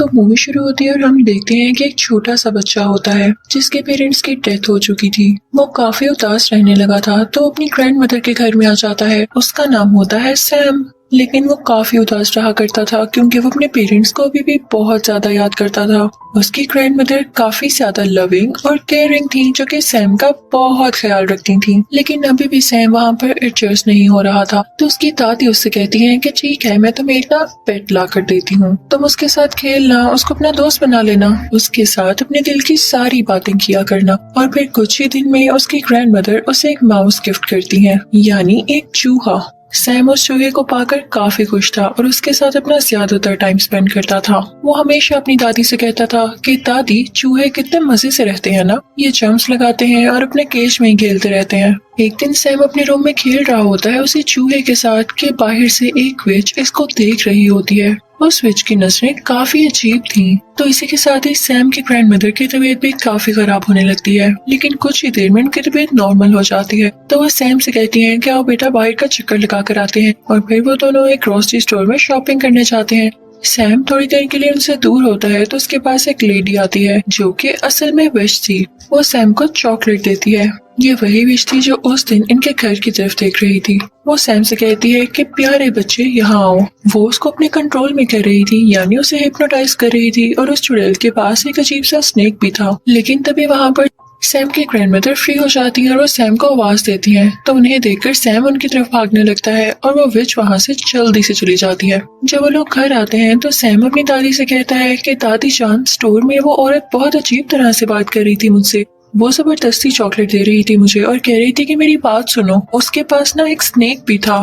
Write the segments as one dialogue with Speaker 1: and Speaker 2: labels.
Speaker 1: तो मूवी शुरू होती है और हम देखते हैं कि एक छोटा सा बच्चा होता है जिसके पेरेंट्स की डेथ हो चुकी थी। वो काफी उदास रहने लगा था तो अपनी ग्रैंड मदर के घर में आ जाता है। उसका नाम होता है सैम। लेकिन वो काफी उदास रहा करता था क्योंकि वो अपने पेरेंट्स को अभी भी बहुत ज्यादा याद करता था। उसकी ग्रैंड मदर काफी ज्यादा लविंग और केयरिंग थी जो कि सैम का बहुत ख्याल रखती थी। लेकिन अभी भी सैम वहाँ पर एडजस्ट नहीं हो रहा था तो उसकी दादी उससे कहती है कि ठीक है, मैं तुम्हें एक ना पेट ला कर देती हूँ, तुम उसके साथ खेलना, उसको अपना दोस्त बना लेना, उसके साथ अपने दिल की सारी बातें किया करना। और फिर कुछ ही दिन में उसकी ग्रैंड मदर उसे एक माउस गिफ्ट करती है, यानी एक चूहा। सैम उस चूहे को पाकर काफी खुश था और उसके साथ अपना ज्यादातर टाइम स्पेंड करता था। वो हमेशा अपनी दादी से कहता था कि दादी, चूहे कितने मजे से रहते हैं ना, ये जंप्स लगाते हैं और अपने केज में ही खेलते रहते हैं। एक दिन सैम अपने रूम में खेल रहा होता है उसी चूहे के साथ कि बाहर से एक विच इसको देख रही होती है। उस विच की नजरें काफी अजीब थीं, तो इसी के साथ ही सैम की ग्रैंड मदर की तबीयत भी काफी खराब होने लगती है। लेकिन कुछ ही देर में उनकी तबीयत नॉर्मल हो जाती है तो वो सैम से कहती हैं कि आओ बेटा, बाहर का चक्कर लगा कर आते हैं। और फिर वो दोनों एक ग्रोसरी स्टोर में शॉपिंग करने जाते हैं। सैम थोड़ी देर के लिए उनसे दूर होता है तो उसके पास एक लेडी आती है जो कि असल में विश थी। वो सैम को चॉकलेट देती है। ये वही विश थी जो उस दिन इनके घर की तरफ देख रही थी। वो सैम से कहती है कि प्यारे बच्चे यहाँ आओ। वो उसको अपने कंट्रोल में कर रही थी, यानी उसे हिप्नोटाइज कर रही थी। और उस चुड़ैल के पास एक अजीब सा स्नेक भी था। लेकिन तभी वहाँ पर सैम की ग्रैंड मदर फ्री हो जाती है और वो सैम को आवाज देती हैं। तो उन्हें देखकर सैम उनकी तरफ भागने लगता है और वो विच वहाँ से जल्दी से चली जाती है। जब वो लोग घर आते हैं तो सैम अपनी दादी से कहता है कि दादी जान, स्टोर में वो औरत बहुत अजीब तरह से बात कर रही थी मुझसे। वो जबरदस्ती चॉकलेट दे रही थी मुझे और कह रही थी कि मेरी बात सुनो, उसके पास ना एक स्नेक भी था।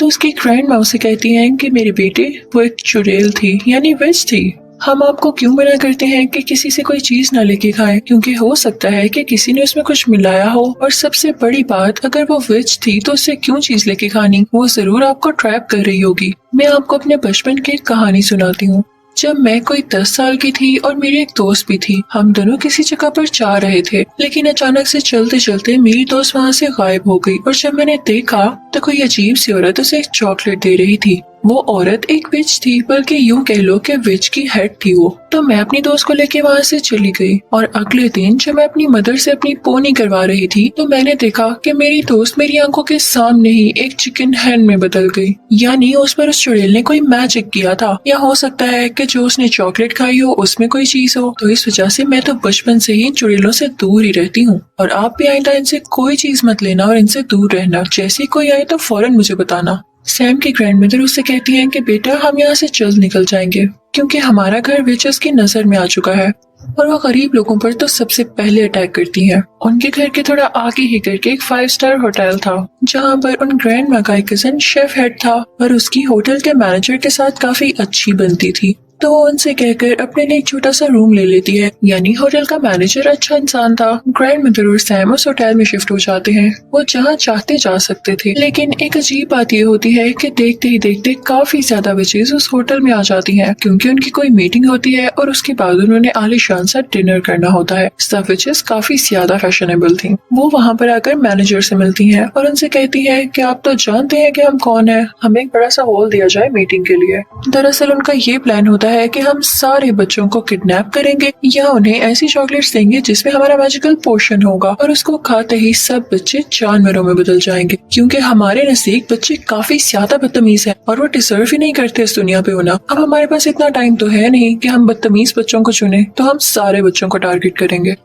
Speaker 1: तो उसकी ग्रैंड माँ उसे कहती हैं कि मेरे बेटे, वो एक चुड़ैल थी, यानी विच थी। हम आपको क्यों मना करते हैं कि किसी से कोई चीज ना लेके खाएं, क्योंकि हो सकता है कि किसी ने उसमें कुछ मिलाया हो। और सबसे बड़ी बात, अगर वो विच थी तो उससे क्यों चीज लेके खानी, वो जरूर आपको ट्रैप कर रही होगी। मैं आपको अपने बचपन की एक कहानी सुनाती हूँ। जब मैं कोई 10 साल की थी और मेरी एक दोस्त भी थी, हम दोनों किसी जगह पर जा रहे थे। लेकिन अचानक से चलते चलते मेरी दोस्त वहाँ से गायब हो गई और जब मैंने देखा तो कोई अजीब सी औरत उसे एक चॉकलेट दे रही थी। वो औरत एक विच थी, बल्कि यूं कह लो कि विच की हेड थी वो। तो मैं अपनी दोस्त को लेके वहाँ से चली गई और अगले दिन जब मैं अपनी मदर से अपनी पोनी करवा रही थी तो मैंने देखा कि मेरी दोस्त मेरी आंखों के सामने ही एक चिकन हैन में बदल गई। यानी उस पर उस चुड़ैल ने कोई मैजिक किया था, या हो सकता है कि जो उसने चॉकलेट खाई हो उसमें कोई चीज हो। तो इस वजह से मैं तो बचपन से ही इन चुड़ैलों से दूर ही रहती हूँ। और आप भी आइंदा इनसे कोई चीज मत लेना और इनसे दूर रहना। जैसे ही कोई आए तो फौरन मुझे बताना। सैम की ग्रैंड मदर उससे कहती हैं कि बेटा, हम यहाँ से जल्द निकल जाएंगे क्योंकि हमारा घर विचेस की नजर में आ चुका है और वो गरीब लोगों पर तो सबसे पहले अटैक करती हैं। उनके घर के थोड़ा आगे ही करके एक 5 स्टार होटल था जहाँ पर उन ग्रैंड माँ का एक कजन शेफ हेड था और उसकी होटल के मैनेजर के साथ काफी अच्छी बनती थी। तो वो उनसे कहकर अपने लिए एक छोटा सा रूम ले लेती है, यानी होटल का मैनेजर अच्छा इंसान था। ग्रैंड मदर और सैम उस होटल में शिफ्ट हो जाते हैं। वो जहाँ चाहते जा सकते थे। लेकिन एक अजीब बात ये होती है कि देखते ही देखते काफी ज्यादा विचेस उस होटल में आ जाती हैं क्योंकि उनकी कोई मीटिंग होती है और उसके बाद उन्होंने आलीशान सा डिनर करना होता है। सब विचेस काफी ज्यादा फैशनेबल थी। वो वहाँ पर आकर मैनेजर से मिलती है और उनसे कहती है कि आप तो जानते हैं कि हम कौन है, हमें एक बड़ा सा हॉल दिया जाए मीटिंग के लिए। दरअसल उनका ये प्लान होता है कि हम सारे बच्चों को किडनैप करेंगे या उन्हें ऐसी चॉकलेट्स देंगे जिसमें हमारा मैजिकल पोशन होगा और उसको खाते ही सब बच्चे जानवरों में बदल जाएंगे, क्योंकि हमारे नजदीक बच्चे काफी ज्यादा बदतमीज हैं और वो डिजर्व ही नहीं करते इस दुनिया पे होना। अब हमारे पास इतना टाइम तो है नहीं कि हम बदतमीज बच्चों को चुने, तो हम सारे बच्चों को टारगेट करेंगे।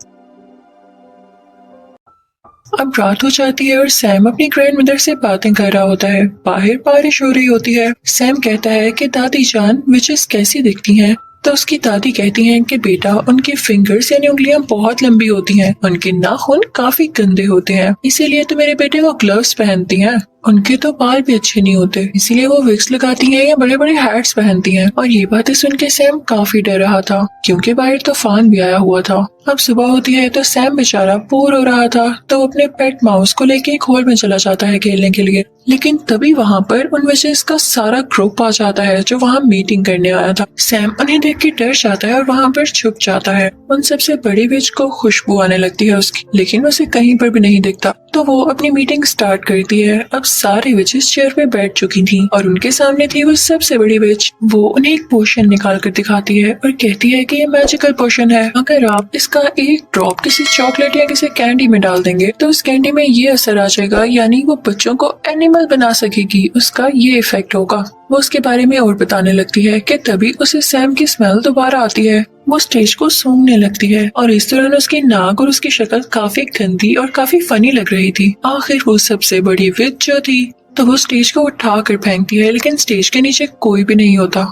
Speaker 1: अब रात हो जाती है और सैम अपनी ग्रैंड मदर से बातें कर रहा होता है। बाहर बारिश हो रही होती है। सैम कहता है कि दादी जान, विचेस कैसी दिखती हैं? तो उसकी दादी कहती हैं कि बेटा, उनकी फिंगर्स यानी उंगलियां बहुत लंबी होती हैं, उनके नाखून काफी गंदे होते हैं, इसीलिए तो मेरे बेटे वो ग्लव्स पहनती हैं। उनके तो बाल भी अच्छे नहीं होते, इसीलिए वो विग्स लगाती हैं या बड़े बड़े हैट्स पहनती हैं। और ये बातें सुन के सैम काफी डर रहा था क्योंकि बाहर तूफान भी आया हुआ था। अब सुबह होती है तो सैम बेचारा बोर हो रहा था तो वो अपने पेट माउस को लेके एक हॉल में चला जाता है खेलने के लिए। लेकिन तभी वहाँ पर उन विचेस का सारा ग्रुप आ जाता है जो वहाँ मीटिंग करने आया था। सैम उन्हें देख के डर जाता है और वहाँ पर छुप जाता है। उन सबसे बड़ी विच को खुशबू आने लगती है उसकी, लेकिन उसे कहीं पर भी नहीं दिखता। तो वो अपनी मीटिंग स्टार्ट करती है। अब सारी विचेस चेयर पे बैठ चुकी थी और उनके सामने थी वो सबसे बड़ी विच। वो उन्हें एक पोशन निकाल कर दिखाती है और कहती है कि ये मैजिकल पोशन है। अगर आप इसका एक ड्रॉप किसी चॉकलेट या किसी कैंडी में डाल देंगे तो उस कैंडी में ये असर आ जाएगा, यानी वो बच्चों को एनिमल बना सकेगी, उसका ये इफेक्ट होगा। वो उसके बारे में और बताने लगती है कि तभी उसे सैम की स्मेल दोबारा आती है। वो स्टेज को सूंघने लगती है और इस दौरान उसकी नाक और उसकी शक्ल काफी गंदी और काफी फनी लग रही थी। आखिर वो सबसे बड़ी विच जो थी तो वो स्टेज को उठा कर फेंकती है, लेकिन स्टेज के नीचे कोई भी नहीं होता।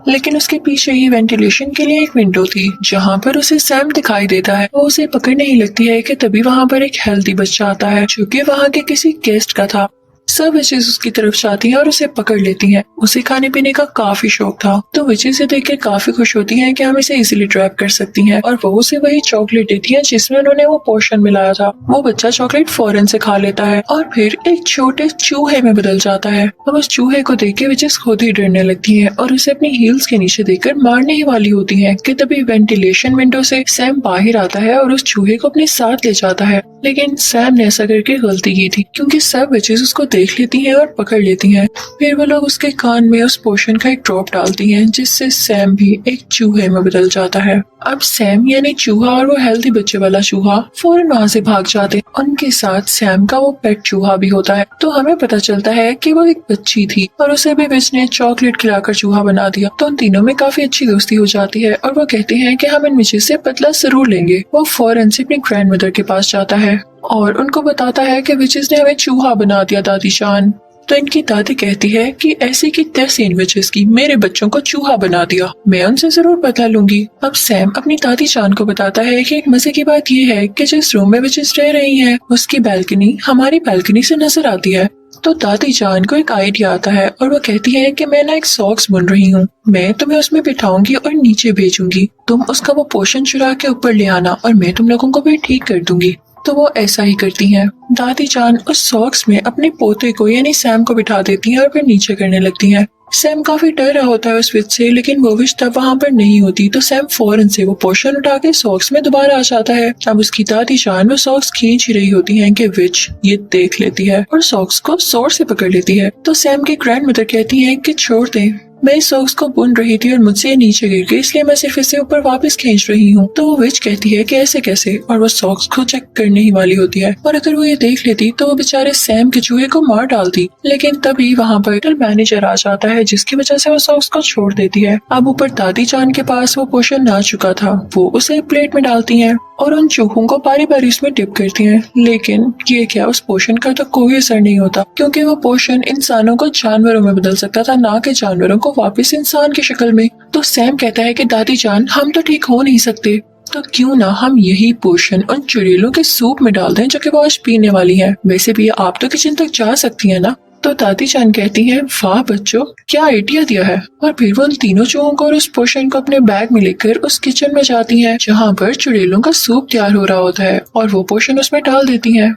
Speaker 1: लेकिन उसके पीछे ही वेंटिलेशन के लिए एक विंडो थी जहाँ पर उसे सैम दिखाई देता है। वो उसे पकड़ने ही लगती है कि तभी वहाँ पर एक हेल्दी बच्चा आता है जो कि वहाँ के किसी गेस्ट का था। सब विचेस उसकी तरफ जाती हैं और उसे पकड़ लेती हैं। उसे खाने पीने का काफी शौक था तो विचेस से देखकर काफी खुश होती हैं कि हम इसे इजीली ट्रैप कर सकती हैं और वो उसे वही चॉकलेट देती हैं जिसमें उन्होंने वो पोर्शन मिलाया था। वो बच्चा चॉकलेट फौरन से खा लेता है और फिर एक छोटे चूहे में बदल जाता है। अब उस चूहे को देख के विचेस खुद ही डरने लगती हैं और उसे अपनी हील्स के नीचे देखकर मारने ही वाली होती हैं कि तभी वेंटिलेशन विंडो से सैम बाहर आता है और उस चूहे को अपने साथ ले जाता है। लेकिन सैम ने ऐसा करके गलती की थी क्योंकि सब विचेस उसको देख लेती हैं और पकड़ लेती हैं। फिर वो लोग उसके कान में उस पोशन का एक ड्रॉप डालती हैं जिससे सैम भी एक चूहे में बदल जाता है। अब सैम यानी चूहा और वो हेल्दी बच्चे वाला चूहा फौरन वहाँ से भाग जाते हैं। उनके साथ सैम का वो पेट चूहा भी होता है। तो हमें पता चलता है कि वो एक बच्ची थी और उसे भी विच ने चॉकलेट खिलाकर चूहा बना दिया। तो उन तीनों में काफी अच्छी दोस्ती हो जाती है और वो कहते हैं कि हम इन विचेस से बदला जरूर लेंगे। वो फौरन से अपनी ग्रैंड मदर के पास जाता है और उनको बताता है कि विचेस ने हमें चूहा बना दिया दादी जान। तो इनकी दादी कहती है कि ऐसे की तैसे इन विचेस की मेरे बच्चों को चूहा बना दिया, मैं उनसे जरूर बदला लूंगी। अब सैम अपनी दादी जान को बताता है कि एक मजे की बात ये है कि जिस रूम में विचेस रह रही हैं उसकी बैल्कनी हमारी बैल्कनी से नजर आती है। तो दादी जान को एक आइडिया आता है और वो कहती है कि मैं ना एक सॉक्स बुन रही हूँ, मैं तुम्हें उसमें बिठाऊंगी और नीचे भेजूंगी, तुम उसका वो पोर्शन चुरा के ऊपर ले आना और मैं तुम लोगों को भी ठीक कर दूंगी। तो वो ऐसा ही करती हैं। दादी जान उस सॉक्स में अपने पोते को यानी सैम को बिठा देती हैं और फिर नीचे करने लगती हैं। सैम काफी डर रहा होता है उस विच से, लेकिन वो विच तब वहाँ पर नहीं होती। तो सैम फौरन से वो पोर्शन उठा के सॉक्स में दोबारा आ जाता है। अब उसकी दादी जान वो सॉक्स खींच ही रही होती है कि विच ये देख लेती है और सॉक्स को जोर से पकड़ लेती है। तो सैम की ग्रैंड मदर कहती है कि छोड़ दे, मैं इस सॉक्स को बुन रही थी और मुझसे नीचे गिर गई, इसलिए मैं सिर्फ इसे ऊपर वापस खींच रही हूँ। तो वो विच कहती है कि ऐसे कैसे, और वो सॉक्स को चेक करने ही वाली होती है। और अगर वो ये देख लेती तो वो बेचारे सैम के चूहे को मार डालती। लेकिन तभी वहाँ पर होटल मैनेजर आ जाता है जिसकी वजह से वो सॉक्स को छोड़ देती है। अब ऊपर दादी जान के पास वो पोर्शन आ चुका था, वो उसे प्लेट में डालती है और उन चूहों को बारी बारी उसमें डिप करती हैं। लेकिन ये क्या, उस पोशन का तो कोई असर नहीं होता क्योंकि वो पोशन इंसानों को जानवरों में बदल सकता था, ना कि जानवरों को वापस इंसान की शक्ल में। तो सैम कहता है कि दादी जान हम तो ठीक हो नहीं सकते, तो क्यों ना हम यही पोशन उन चुड़ैलों के सूप में डाल दें जो कि वो आज पीने वाली है। वैसे भी आप तो किचन तक जा सकती है ना। तो दादी जान कहती है वाह बच्चों, क्या आइडिया दिया है। और फिर वो उन तीनों चूहों को और उस पोशन को अपने बैग में लेकर उस किचन में जाती हैं जहाँ पर चुड़ैलों का सूप तैयार हो रहा होता है और वो पोशन उसमें डाल देती हैं।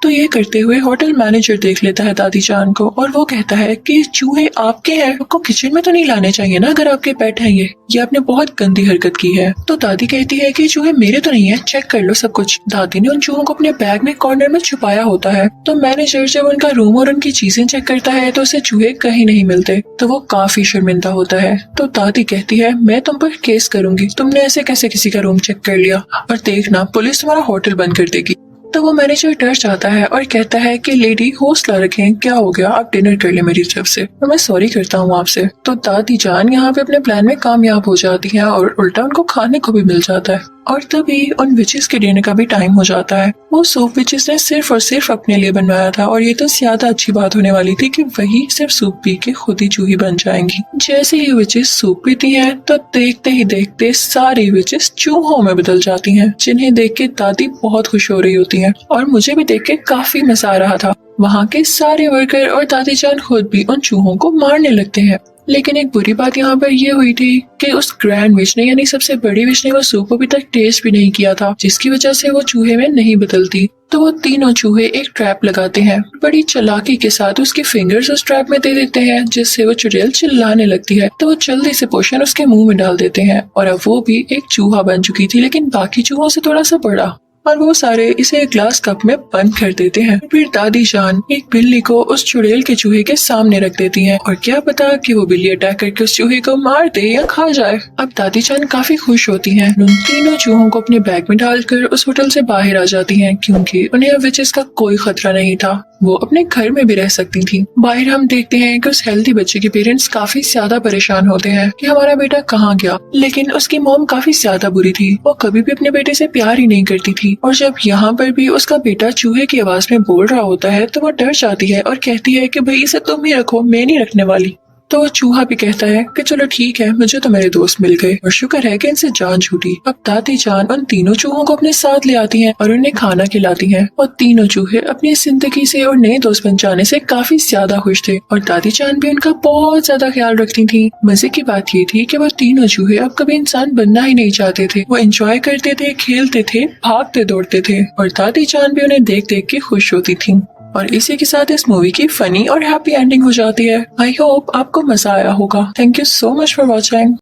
Speaker 1: तो ये करते हुए होटल मैनेजर देख लेता है दादी जान को और वो कहता है कि चूहे आपके हैं, आपको किचन में तो नहीं लाने चाहिए ना अगर आपके पेट हैं। ये आपने बहुत गंदी हरकत की है। तो दादी कहती है कि चूहे मेरे तो नहीं है, चेक कर लो सब कुछ। दादी ने उन चूहों को अपने बैग में कॉर्नर में छुपाया होता है। तो मैनेजर जब उनका रूम और उनकी चीजें चेक करता है तो उसे चूहे कहीं नहीं मिलते। तो वो काफी शर्मिंदा होता है। तो दादी कहती है मैं तुम पर केस करूंगी, तुमने ऐसे कैसे किसी का रूम चेक कर लिया, और देखना पुलिस तुम्हारा होटल बंद कर देगी। तो वो मैनेजर डर जाता है और कहता है कि लेडी हौसला रखें, क्या हो गया, आप डिनर कर ले मेरी तरफ से और मैं सॉरी करता हूँ आपसे। तो दादी जान यहाँ पे अपने प्लान में कामयाब हो जाती है और उल्टा उनको खाने को भी मिल जाता है। और तभी उन विचेस के डिनर का भी टाइम हो जाता है। वो सूप विचेस ने सिर्फ और सिर्फ अपने लिए बनवाया था और ये तो ज्यादा अच्छी बात होने वाली थी कि वही सिर्फ सूप पी के खुद ही चूही बन जाएंगी। जैसे ही विचेस सूप पीती हैं तो देखते ही देखते सारी विचेस चूहों में बदल जाती हैं, जिन्हें देख के दादी बहुत खुश हो रही होती है और मुझे भी देख के काफी मजा आ रहा था। वहाँ के सारे वर्कर और दादी जान खुद भी उन चूहों को मारने लगते हैं। लेकिन एक बुरी बात यहाँ पर ये हुई थी कि उस ग्रैंड विच ने यानी सबसे बड़ी विच ने वो सूप अभी तक टेस्ट भी नहीं किया था, जिसकी वजह से वो चूहे में नहीं बदलती। तो वो तीनों चूहे एक ट्रैप लगाते हैं, बड़ी चालाकी के साथ उसके फिंगर्स उस ट्रैप में दे देते हैं, जिससे वो चुड़ैल चिल्लाने लगती है। तो वो जल्दी से पोशन उसके मुंह में डाल देते हैं और अब वो भी एक चूहा बन चुकी थी, लेकिन बाकी चूहों से थोड़ा सा बड़ा। और वो सारे इसे एक ग्लास कप में बंद कर देते हैं। फिर दादी जान एक बिल्ली को उस चुड़ैल के चूहे के सामने रख देती हैं और क्या पता कि वो बिल्ली अटैक करके उस चूहे को मार दे या खा जाए। अब दादी जान काफी खुश होती हैं। उन तीनों चूहों को अपने बैग में डालकर उस होटल से बाहर आ जाती हैं क्योंकि उन्हें अब विचेस का कोई खतरा नहीं था। वो अपने घर में भी रह सकती थी। बाहर हम देखते हैं कि उस हेल्दी बच्चे के पेरेंट्स काफी ज्यादा परेशान होते हैं कि हमारा बेटा कहाँ गया, लेकिन उसकी मॉम काफी ज्यादा बुरी थी। वो कभी भी अपने बेटे से प्यार ही नहीं करती थी और जब यहाँ पर भी उसका बेटा चूहे की आवाज में बोल रहा होता है तो वो डर जाती है और कहती है कि भाई इसे तुम ही रखो, मैं नहीं रखने वाली। तो वो चूहा भी कहता है कि चलो ठीक है, मुझे तो मेरे दोस्त मिल गए और शुक्र है कि इनसे जान छूटी। अब दादी जान उन तीनों चूहों को अपने साथ ले आती हैं और उन्हें खाना खिलाती हैं और तीनों चूहे अपनी जिंदगी से और नए दोस्त बन जाने से काफी ज्यादा खुश थे और दादी जान भी उनका बहुत ज्यादा ख्याल रखती थी। मजे की बात ये थी कि वो तीनों चूहे अब कभी इंसान बनना ही नहीं चाहते थे। वो एंजॉय करते थे, खेलते थे, भागते दौड़ते थे और दादी जान भी उन्हें देख देख के खुश होती थी। और इसी के साथ इस मूवी की फनी और हैप्पी एंडिंग हो जाती है। आई होप आपको मजा आया होगा। Thank you so much for watching.